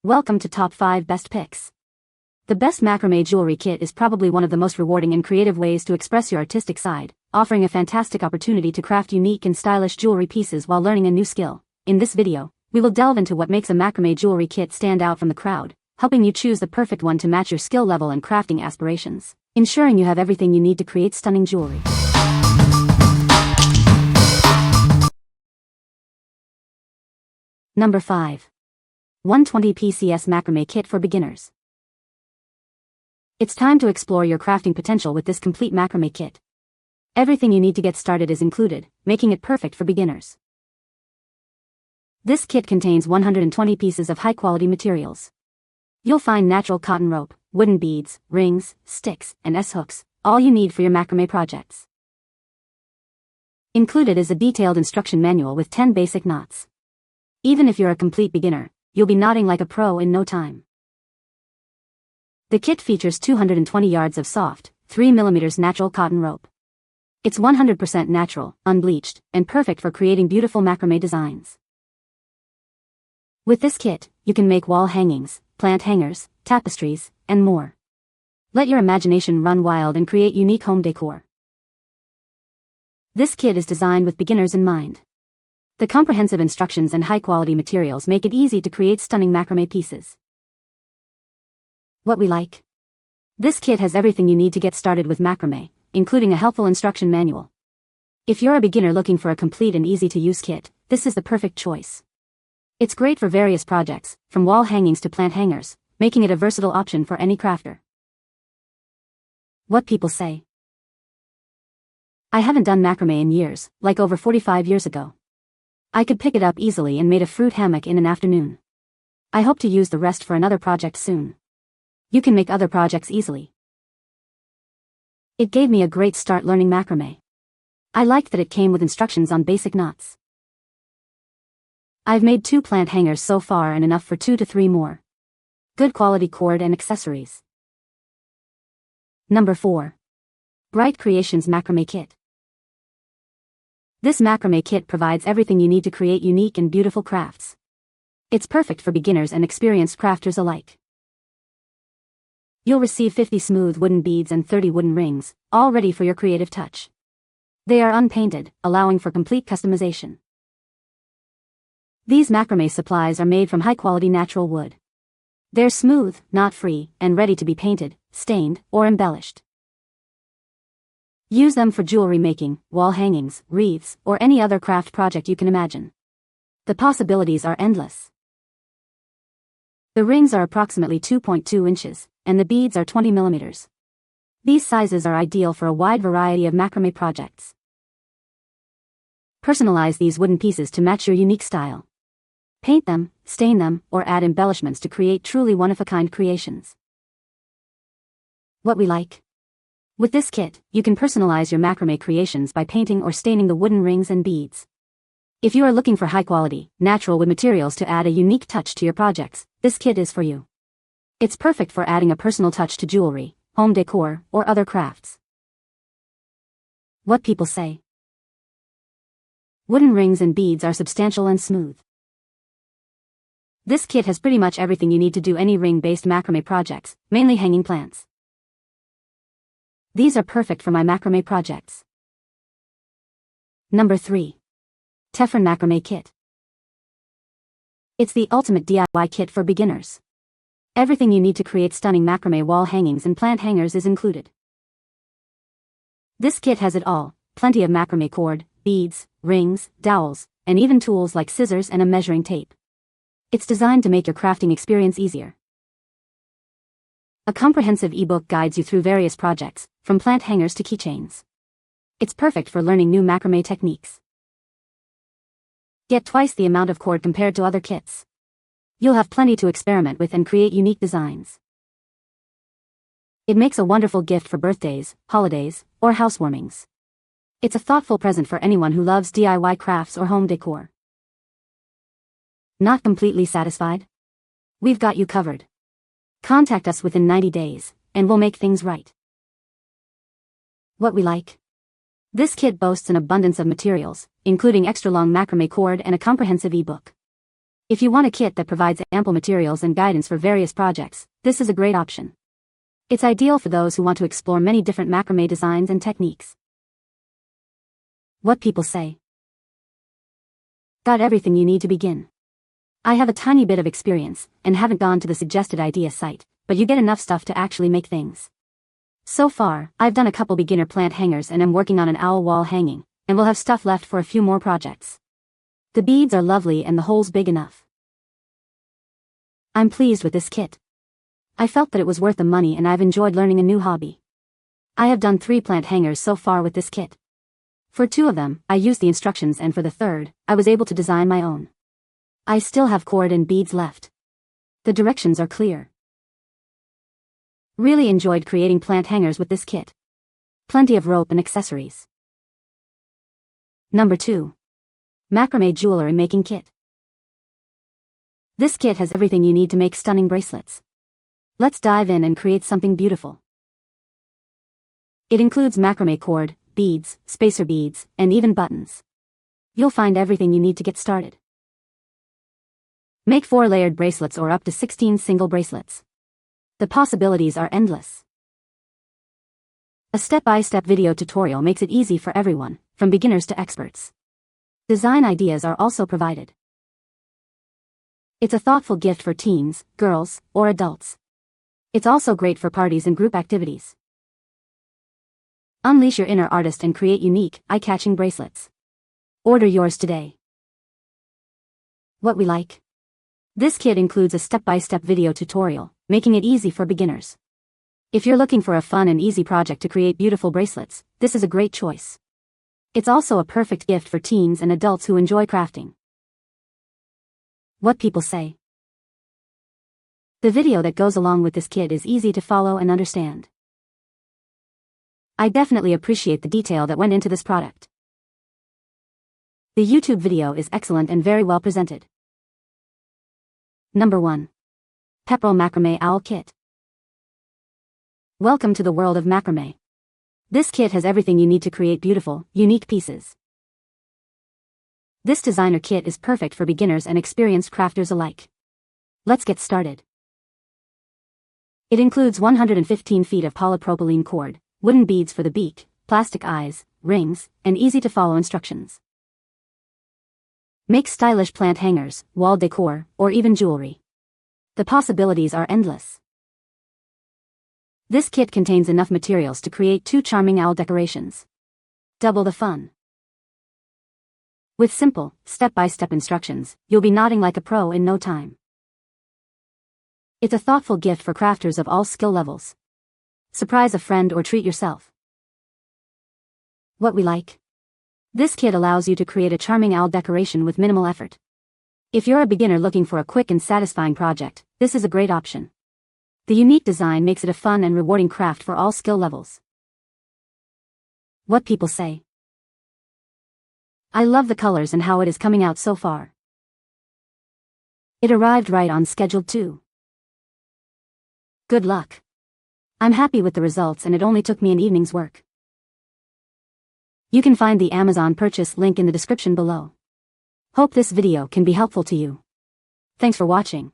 Welcome to Top 5 Best Picks. The best macrame jewelry kit is probably one of the most rewarding and creative ways to express your artistic side, offering a fantastic opportunity to craft unique and stylish jewelry pieces while learning a new skill. In this video, we will delve into what makes a macrame jewelry kit stand out from the crowd, helping you choose the perfect one to match your skill level and crafting aspirations, ensuring you have everything you need to create stunning jewelry. Number 5. 120 PCS Macrame Kit for Beginners. It's time to explore your crafting potential with this complete macrame kit. Everything you need to get started is included, making it perfect for beginners. This kit contains 120 pieces of high-quality materials. You'll find natural cotton rope, wooden beads, rings, sticks, and S-hooks, all you need for your macrame projects. Included is a detailed instruction manual with 10 basic knots. Even if you're a complete beginner, you'll be knotting like a pro in no time. The kit features 220 yards of soft, 3 mm natural cotton rope. It's 100% natural, unbleached, and perfect for creating beautiful macrame designs. With this kit, you can make wall hangings, plant hangers, tapestries, and more. Let your imagination run wild and create unique home decor. This kit is designed with beginners in mind. The comprehensive instructions and high-quality materials make it easy to create stunning macrame pieces. What we like? This kit has everything you need to get started with macrame, including a helpful instruction manual. If you're a beginner looking for a complete and easy-to-use kit, this is the perfect choice. It's great for various projects, from wall hangings to plant hangers, making it a versatile option for any crafter. What people say? I haven't done macrame in years, like over 45 years ago. I could pick it up easily and made a fruit hammock in an afternoon. I hope to use the rest for another project soon. You can make other projects easily. It gave me a great start learning macrame. I liked that it came with instructions on basic knots. I've made 2 plant hangers so far and enough for 2 to 3 more. Good quality cord and accessories. Number 4. Bright Creations Macrame Kit. This macrame kit provides everything you need to create unique and beautiful crafts. It's perfect for beginners and experienced crafters alike. You'll receive 50 smooth wooden beads and 30 wooden rings, all ready for your creative touch. They are unpainted, allowing for complete customization. These macrame supplies are made from high-quality natural wood. They're smooth, knot-free, and ready to be painted, stained, or embellished. Use them for jewelry making, wall hangings, wreaths, or any other craft project you can imagine. The possibilities are endless. The rings are approximately 2.2 inches, and the beads are 20 millimeters. These sizes are ideal for a wide variety of macrame projects. Personalize these wooden pieces to match your unique style. Paint them, stain them, or add embellishments to create truly one-of-a-kind creations. What we like? With this kit, you can personalize your macrame creations by painting or staining the wooden rings and beads. If you are looking for high-quality, natural wood materials to add a unique touch to your projects, this kit is for you. It's perfect for adding a personal touch to jewelry, home decor, or other crafts. What people say? Wooden rings and beads are substantial and smooth. This kit has pretty much everything you need to do any ring-based macrame projects, mainly hanging plants. These are perfect for my macrame projects. Number 3. Tephran Macrame Kit. It's the ultimate DIY kit for beginners. Everything you need to create stunning macrame wall hangings and plant hangers is included. This kit has it all, plenty of macrame cord, beads, rings, dowels, and even tools like scissors and a measuring tape. It's designed to make your crafting experience easier. A comprehensive ebook guides you through various projects, from plant hangers to keychains. It's perfect for learning new macrame techniques. Get twice the amount of cord compared to other kits. You'll have plenty to experiment with and create unique designs. It makes a wonderful gift for birthdays, holidays, or housewarmings. It's a thoughtful present for anyone who loves DIY crafts or home decor. Not completely satisfied? We've got you covered. Contact us within 90 days, and we'll make things right. What we like? This kit boasts an abundance of materials, including extra-long macrame cord and a comprehensive ebook. If you want a kit that provides ample materials and guidance for various projects, this is a great option. It's ideal for those who want to explore many different macrame designs and techniques. What people say. Got everything you need to begin. I have a tiny bit of experience, and haven't gone to the suggested idea site, but you get enough stuff to actually make things. So far, I've done a couple beginner plant hangers and am working on an owl wall hanging, and will have stuff left for a few more projects. The beads are lovely and the holes big enough. I'm pleased with this kit. I felt that it was worth the money and I've enjoyed learning a new hobby. I have done 3 plant hangers so far with this kit. For 2 of them, I used the instructions, and for the 3rd, I was able to design my own. I still have cord and beads left. The directions are clear. Really enjoyed creating plant hangers with this kit. Plenty of rope and accessories. Number 2. Macrame Jewelry Making Kit. This kit has everything you need to make stunning bracelets. Let's dive in and create something beautiful. It includes macrame cord, beads, spacer beads, and even buttons. You'll find everything you need to get started. Make 4 layered bracelets or up to 16 single bracelets. The possibilities are endless. A step-by-step video tutorial makes it easy for everyone, from beginners to experts. Design ideas are also provided. It's a thoughtful gift for teens, girls, or adults. It's also great for parties and group activities. Unleash your inner artist and create unique, eye-catching bracelets. Order yours today. What we like. This kit includes a step-by-step video tutorial, making it easy for beginners. If you're looking for a fun and easy project to create beautiful bracelets, this is a great choice. It's also a perfect gift for teens and adults who enjoy crafting. What people say. The video that goes along with this kit is easy to follow and understand. I definitely appreciate the detail that went into this product. The YouTube video is excellent and very well presented. Number 1. Pepperell Macrame Owl Kit. Welcome to the world of macrame. This kit has everything you need to create beautiful, unique pieces. This designer kit is perfect for beginners and experienced crafters alike. Let's get started. It includes 115 feet of polypropylene cord, wooden beads for the beak, plastic eyes, rings, and easy-to-follow instructions. Make stylish plant hangers, wall decor, or even jewelry. The possibilities are endless. This kit contains enough materials to create 2 charming owl decorations. Double the fun. With simple, step-by-step instructions, you'll be nodding like a pro in no time. It's a thoughtful gift for crafters of all skill levels. Surprise a friend or treat yourself. What we like. This kit allows you to create a charming owl decoration with minimal effort. If you're a beginner looking for a quick and satisfying project, this is a great option. The unique design makes it a fun and rewarding craft for all skill levels. What people say. I love the colors and how it is coming out so far. It arrived right on schedule too. Good luck. I'm happy with the results and it only took me an evening's work. You can find the Amazon purchase link in the description below. Hope this video can be helpful to you. Thanks for watching.